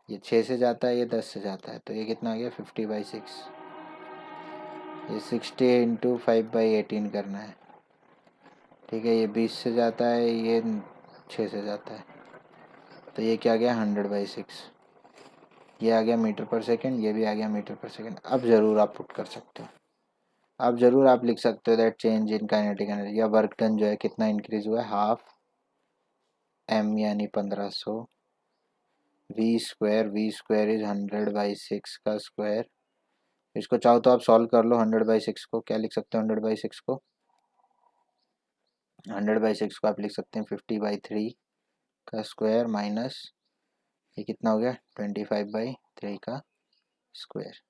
ये 6 से जाता है, ये 10 से जाता है, तो ये कितना आ गया, 50/6। ये 60 इंटू 5/18 करना है। ठीक है, ये 20 से जाता है, ये 6 से जाता है, तो ये क्या गया, 100/6। ये आ गया मीटर पर सेकंड, ये भी आ गया मीटर पर सेकंड। अब ज़रूर आप पुट कर सकते हो, अब ज़रूर आप लिख सकते हो that change in kinetic energy या वर्क डन जो है कितना इंक्रीज हुआ है, हाफ एम यानी 1500, वी स्क्वायर इज 100/6 का स्क्वायर। इसको चाहो तो आप सॉल्व कर लो, 100/6 को क्या लिख सकते हो, 100/6 को, 100/6 को आप लिख सकते हैं 50/3 का स्क्वायर माइनस, ये कितना हो गया, 25/3 का स्क्वायर।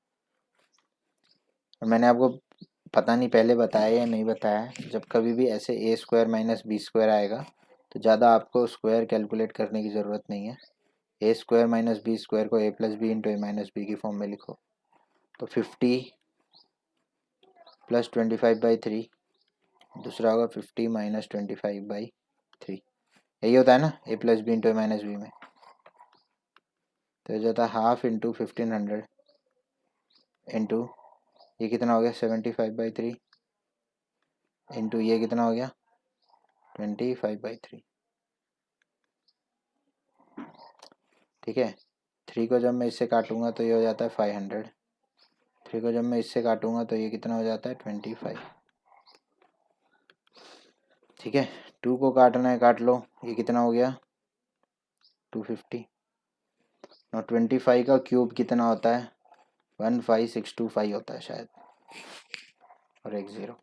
और मैंने आपको पता नहीं पहले बताया या नहीं बताया, जब कभी भी ऐसे ए स्क्वायर माइनस बी स्क्वायर आएगा तो ज़्यादा आपको स्क्वायर कैलकुलेट करने की ज़रूरत नहीं है। ए स्क्वायर माइनस बी स्क्वायर को ए प्लस बी इंटू ए माइनस बी की फॉर्म में लिखो, तो 50 प्लस 25/3, दूसरा होगा 50 माइनस 25/3, यही होता है ना ए प्लस बी इंटू ए माइनस बी में। तो ये जाता है हाफ इंटू 1500 इंटू ये कितना हो गया, 75/3 इंटू ये कितना हो गया, 25/3। ठीक है, 3 को जब मैं इससे काटूंगा तो ये हो जाता है 500, 3 को जब मैं इससे काटूंगा तो ये कितना हो जाता है, 25। ठीक है, 2 को काटना है काट लो, ये कितना हो गया, 250। और 25 का क्यूब कितना होता है, 15625 होता है शायद, और एक ज़ीरो,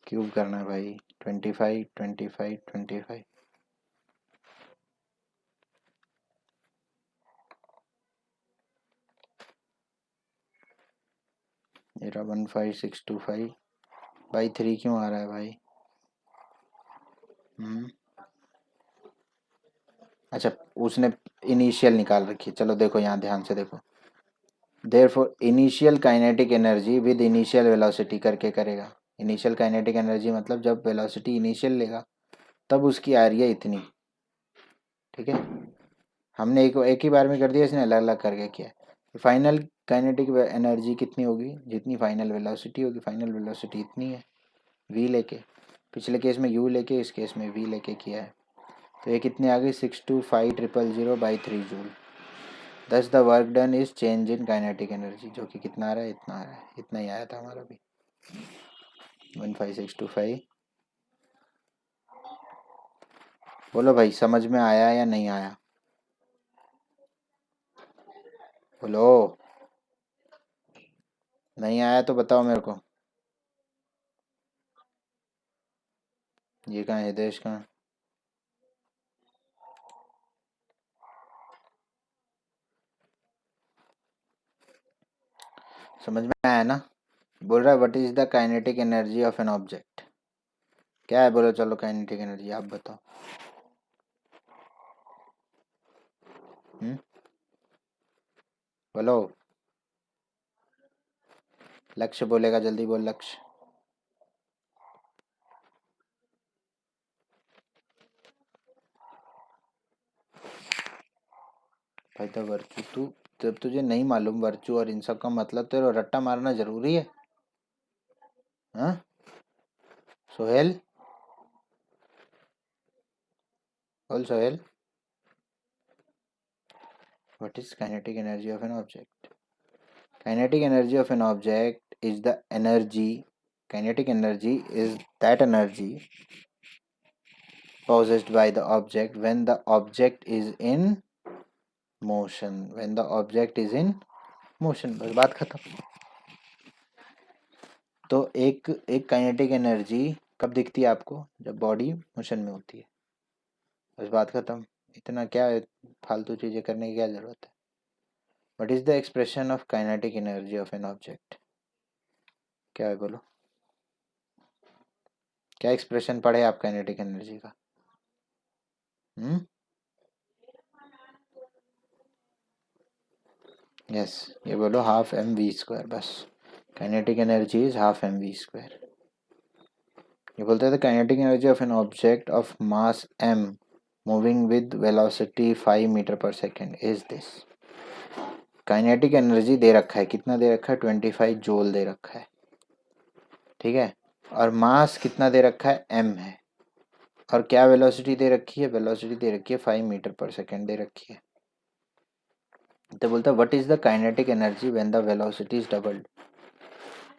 क्यूब करना है भाई, 25 25 25। मेरा 15625 भाई 3 क्यों आ रहा है भाई? अच्छा, उसने इनिशियल निकाल रखी है, चलो देखो यहाँ ध्यान से देखो, therefore initial kinetic energy with initial velocity करके करेगा। इनिशियल काइनेटिक एनर्जी मतलब जब वेलोसिटी इनिशियल लेगा तब उसकी आ रही है इतनी। ठीक है, हमने एक ही बार में कर दिया, इसने अलग अलग करके किया। फाइनल काइनेटिक एनर्जी कितनी होगी, जितनी फाइनल वेलोसिटी होगी, फाइनल वेलोसिटी इतनी है वी लेके, पिछले केस में यू लेके, इस केस में वी लेके किया है। तो ये कितनी आ गई, 625,000/3 जूल। दस the work done is change in kinetic energy, जो कि कितना आ रहा है, इतना आ रहा है, इतना ही आया था हमारा भी, 15625। बोलो भाई समझ में आया या नहीं आया, बोलो, नहीं आया तो बताओ मेरे को। ये कहाँ है, देश कहाँ? समझ में आया ना? बोल रहा है what is the kinetic energy of an object, क्या है बोलो, चलो काइनेटिक एनर्जी आप बताओ। बोलो, लक्ष्य बोलेगा, जल्दी बोल लक्ष्य। भाई द वर्चू, तू जब तुझे नहीं मालूम वर्चू और इन सब का मतलब, तेरे रट्टा मारना जरूरी है? हाँ सोहेल, बोल Sohail, what is kinetic energy of an object? Kinetic energy of an object is the energy, kinetic energy is that energy possessed by the object when the object is in motion, when the object is in motion, बस बात खत्म। तो एक एक kinetic energy कब दिखती है आपको? जब बॉडी मोशन में होती है, बस बात खत्म। इतना क्या फालतू चीजें करने की क्या जरूरत है? What is the expression of kinetic energy of an object? क्या है बोलो, क्या एक्सप्रेशन पढ़े आप काइनेटिक एनर्जी का? यस, ये बोलो हाफ एम वी स्क्वायर, बस। Kinetic energy is half M we square. ये बोलते थे kinetic energy of an object of mass m moving with velocity 5 metre per second is this. Kinetic energy दे रखा है, कितना दे रखा है? 25 जूल दे रखा है, ठीक है। और मास कितना दे रखा है? m है। और क्या वेलोसिटी दे रखी है? वेलोसिटी दे रखी है 5 मीटर पर सेकेंड दे रखी है। तो बोलता है what is the kinetic energy when the velocity is doubled?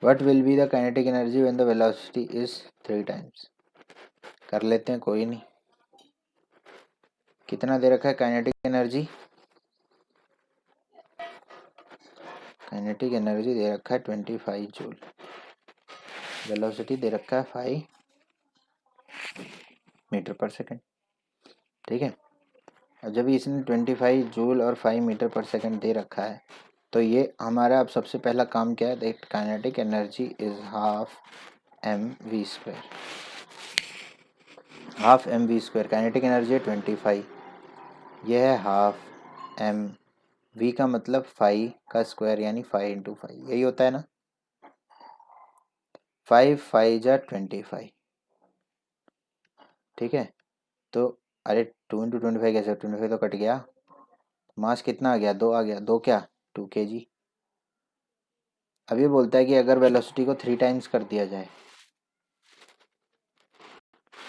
What will be the kinetic energy when the velocity is 3 times? कर लेते हैं, कोई नहीं। कितना दे रखा है काइनेटिक एनर्जी? काइनेटिक एनर्जी दे रखा है 25 जूल, वेलोसिटी दे रखा है 5 मीटर पर सेकेंड, ठीक है। और जब इसने 25 जूल और 5 मीटर पर सेकेंड दे रखा है, तो ये हमारा अब सबसे पहला काम क्या है? That kinetic energy is half M we square. Half M we square kinetic energy है 25, यह है हाफ एम, वी का मतलब 5 का स्क्वायर यानी 5 इंटू 5, यही होता है ना। 5 5 जा 25, ठीक है। तो अरे 2 इंटू 25 कैसे? 25 तो कट गया, मास कितना आ गया? 2 आ गया, 2 क्या? 2 kg। अब ये बोलता है कि अगर वेलोसिटी को 3 टाइम्स कर दिया जाए,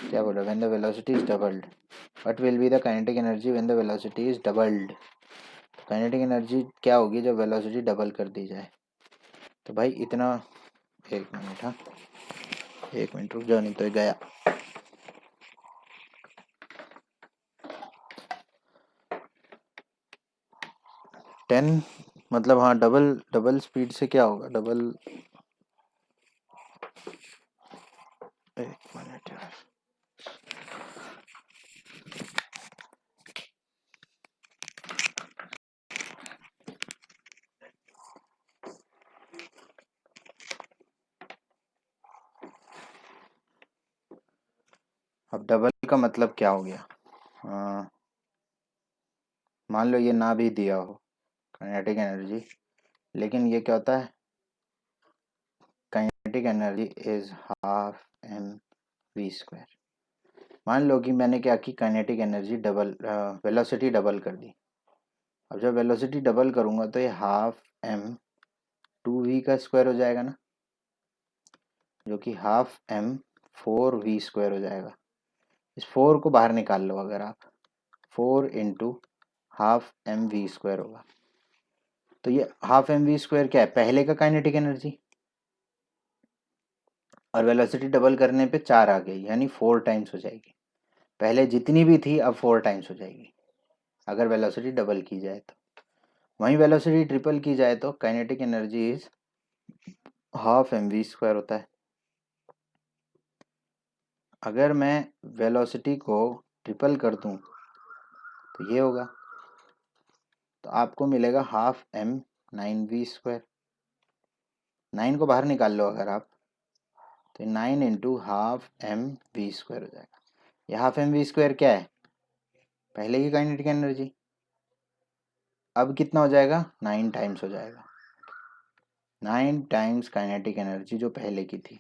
क्या बोला? When the velocity is doubled, what will be the kinetic energy when the velocity is doubled? Kinetic energy क्या होगी जब वेलोसिटी डबल कर दी जाए? तो भाई इतना, एक मिनट, हाँ एक मिनट रुक जाओ, नहीं तो ये गया। टेन मतलब, हाँ डबल, डबल स्पीड से क्या होगा? डबल, एक मिनट यार, अब डबल का मतलब क्या हो गया? मान लो ये ना भी दिया हो काइनेटिक एनर्जी, लेकिन ये क्या होता है? Kinetic energy is half M we square. मान लो कि मैंने क्या की, kinetic energy double, velocity double कर दी। अब जब वेलोसिटी डबल करूंगा तो ये हाफ एम 2v का स्क्वायर हो जाएगा ना, जो कि हाफ एम 4v स्क्वायर हो जाएगा। इस 4 को बाहर निकाल लो अगर आप, 4 into half M we square होगा। तो ये हाफ एम वी स्क्वायर क्या है? पहले का काइनेटिक एनर्जी, और वेलोसिटी डबल करने पे 4 आ गई, यानी 4 टाइम्स हो जाएगी। पहले जितनी भी थी अब 4 टाइम्स हो जाएगी अगर वेलोसिटी डबल की जाए तो। वहीं वेलोसिटी ट्रिपल की जाए तो kinetic energy is half M we square होता है। अगर मैं वेलोसिटी को ट्रिपल कर दूं तो ये होगा, तो आपको मिलेगा हाफ एम 9v स्क्वायर। 9 को बाहर निकाल लो अगर आप, तो 9 into half M we square हो जाएगा। ये हाफ एम वी स्क्वायर क्या है? पहले की काइनेटिक एनर्जी। अब कितना हो जाएगा? 9 टाइम्स हो जाएगा, 9 टाइम्स काइनेटिक एनर्जी जो पहले की थी।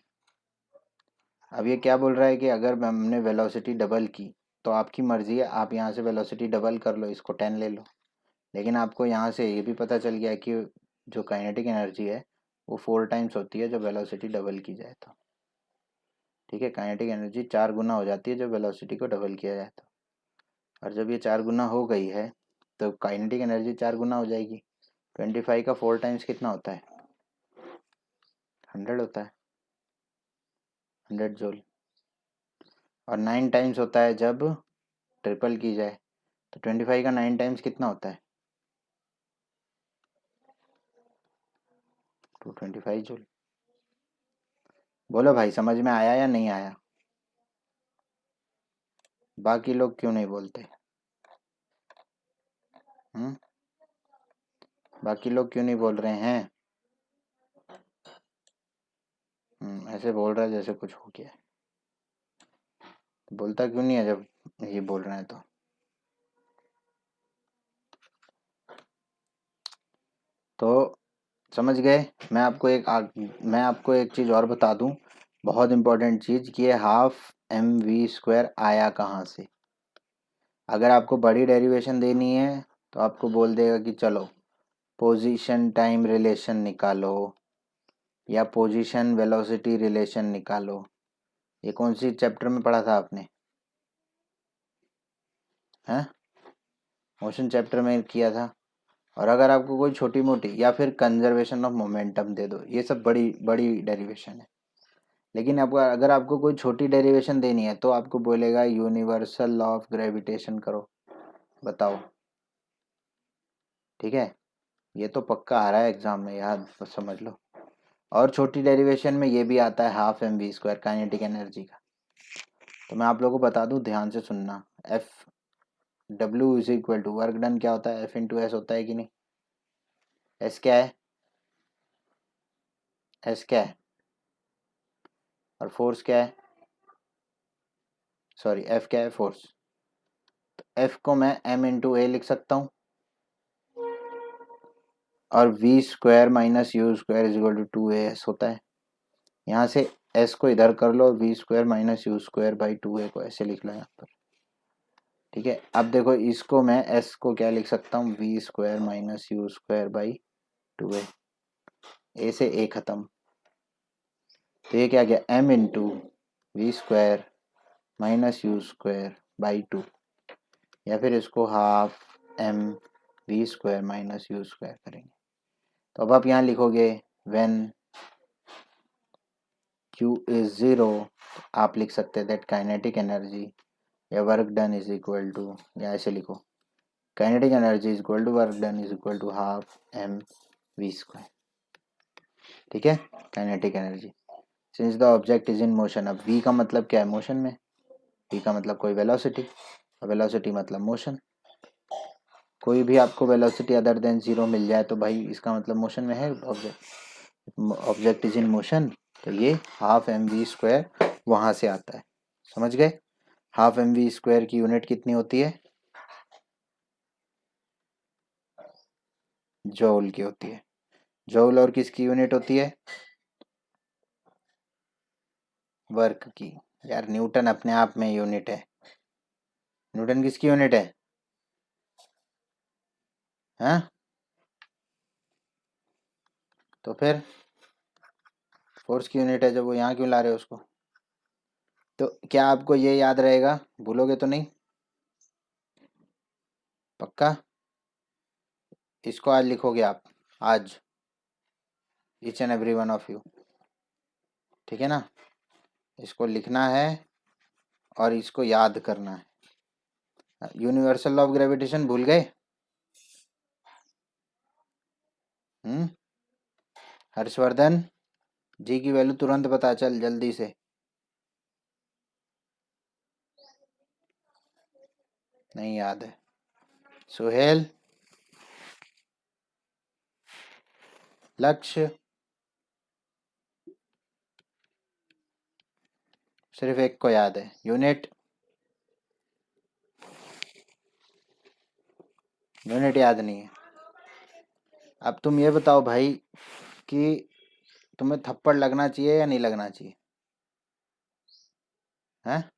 अब ये क्या बोल रहा है कि अगर हमने वेलोसिटी डबल की, तो आपकी मर्जी है, आप यहाँ से वेलोसिटी डबल कर लो, इसको 10 ले लो, लेकिन आपको यहाँ से ये भी पता चल गया कि जो काइनेटिक एनर्जी है वो 4 टाइम्स होती है जब वेलोसिटी डबल की जाए तो। ठीक है, काइनेटिक एनर्जी 4 गुना हो जाती है जब वेलोसिटी को डबल किया जाए तो। और जब ये 4 गुना हो गई है तो काइनेटिक एनर्जी 4 गुना हो जाएगी। 25 का 4 टाइम्स कितना होता है? 100 होता है, 100 जूल। और 9 टाइम्स होता है जब ट्रिपल की जाए, तो 25 का 9 टाइम्स कितना होता है? 225 जूल। बोलो भाई, समझ में आया या नहीं आया? बाकी लोग क्यों नहीं बोलते? हम्म, बाकी लोग क्यों नहीं बोल रहे हैं? ऐसे बोल रहा है जैसे कुछ हो गया है। बोलता क्यों नहीं है जब ये बोल रहे हैं तो समझ गए? मैं आपको एक चीज़ और बता दूं, बहुत इंपॉर्टेंट चीज़, कि ये हाफ mv² आया कहाँ से। अगर आपको बड़ी डेरिवेशन देनी है तो आपको बोल देगा कि चलो पोजीशन टाइम रिलेशन निकालो या पोजीशन वेलोसिटी रिलेशन निकालो। ये कौन सी चैप्टर में पढ़ा था आपने? हैं? मोशन चैप्टर में किया था। और अगर आपको कोई छोटी मोटी या फिर कंजर्वेशन ऑफ मोमेंटम दे दो, ये सब बड़ी बड़ी डेरिवेशन है। लेकिन आपको अगर आपको कोई छोटी डेरिवेशन देनी है तो आपको बोलेगा यूनिवर्सल लॉ ऑफ ग्रेविटेशन करो, बताओ। ठीक है, ये तो पक्का आ रहा है एग्जाम में, याद बस समझ लो। और छोटी डेरिवेशन में ये भी आता है हाफ mv² काइनेटिक एनर्जी का। तो मैं आप लोगों को बता दूं, ध्यान से सुनना। F W is equal to work done क्या होता है? एफ इंटू एस होता है कि नहीं? एस क्या है? एस क्या है? और फोर्स क्या है? सॉरी, एफ क्या है? फोर्स। तो एफ को मैं एम इंटू ए लिख सकता हूँ, और v² minus u² is equal to 2as होता है। यहाँ से s को इधर कर लो, v² minus u² by 2a को ऐसे लिख लो यहाँ पर। ठीक है, अब देखो इसको मैं s को क्या लिख सकता हूँ? v² minus u² by 2a। a से a खत्म, तो ये क्या गया? m into v² minus u² by 2, या फिर इसको half m v² minus u² करेंगे। तो अब आप यहाँ लिखोगे व्हेन q इज 0, आप लिख सकते हैं दैट काइनेटिक एनर्जी या work done is equal to, या ऐसे लिखो, kinetic energy is equal to work done is equal to half mv²। ठीक है, kinetic energy since the object is in motion. अब v का मतलब क्या है? मोशन में। v का मतलब कोई वेलोसिटी, और वेलोसिटी मतलब मोशन। कोई भी आपको वेलोसिटी अदर देन 0 मिल जाए तो भाई इसका मतलब मोशन में है object. Object is in motion, तो ये हाफ mv² वहां से आता है। समझ गए? हाफ mv² की यूनिट कितनी होती है? जूल की होती है। जूल और किसकी यूनिट होती है? वर्क की। यार न्यूटन अपने आप में यूनिट है। न्यूटन किसकी यूनिट है? हाँ, तो फिर फोर्स की यूनिट है, जब वो यहाँ क्यों ला रहे हो उसको? तो क्या आपको ये याद रहेगा? भूलोगे तो नहीं? पक्का? इसको आज लिखोगे आप, आज, each and every one of you. ठीक है ना? इसको लिखना है और इसको याद करना है। यूनिवर्सल लॉ ऑफ ग्रेविटेशन भूल गए? हर्षवर्धन, जी की वैल्यू तुरंत पता चल जल्दी से। नहीं याद है? सुहेल, लक्ष्य, सिर्फ एक को याद है। यूनिट, यूनिट याद नहीं है। अब तुम ये बताओ भाई कि तुम्हें थप्पड़ लगना चाहिए या नहीं लगना चाहिए? हैं?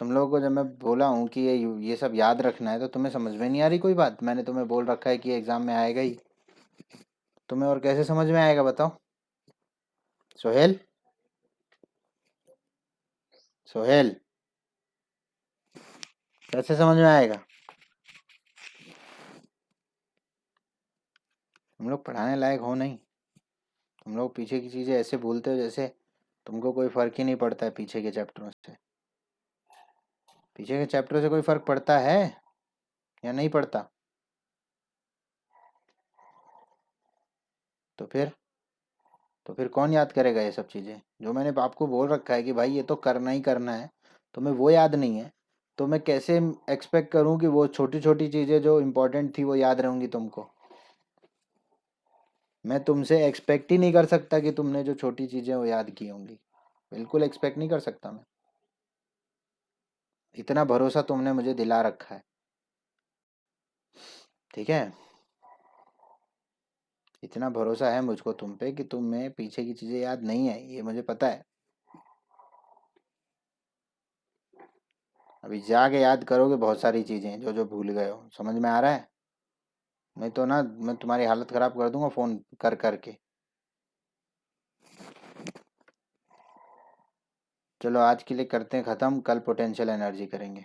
तुम लोगों को जब मैं बोला हूँ कि ये सब याद रखना है तो तुम्हें समझ में नहीं आ रही कोई बात? मैंने तुम्हें बोल रखा है कि एग्जाम में आएगा ही, तुम्हें और कैसे समझ में आएगा बताओ? सोहेल, सोहेल, कैसे समझ में आएगा? तुम लोग पढ़ाने लायक हो नहीं। तुम लोग पीछे की चीज़ें ऐसे बोलते हो जैसे तुमको कोई फ़र्क ही नहीं पड़ता है पीछे के चैप्टरों से। पीछे के चैप्टरों से कोई फ़र्क पड़ता है या नहीं पड़ता? तो फिर तो फिर कौन याद करेगा ये सब चीज़ें जो मैंने आपको बोल रखा है कि भाई ये तो करना ही करना है? तुम्हें वो याद नहीं है तो मैं कैसे एक्सपेक्ट करूं कि वो छोटी छोटी चीज़ें जो इम्पोर्टेंट थी वो याद रहूंगी तुमको? मैं तुमसे एक्सपेक्ट ही नहीं कर सकता कि तुमने जो छोटी चीज़ें वो याद की होंगी। बिल्कुल एक्सपेक्ट नहीं कर सकता मैं। इतना भरोसा तुमने मुझे दिला रखा है, ठीक है? इतना भरोसा है मुझको तुम पे कि तुम्हें पीछे की चीज़ें याद नहीं है, ये मुझे पता है। अभी जाके याद करोगे बहुत सारी चीज़ें जो जो भूल गए हो, समझ में आ रहा है? नहीं तो ना मैं तुम्हारी हालत ख़राब कर दूंगा फ़ोन कर करके। चलो आज के लिए करते हैं ख़त्म, कल पोटेंशियल एनर्जी करेंगे।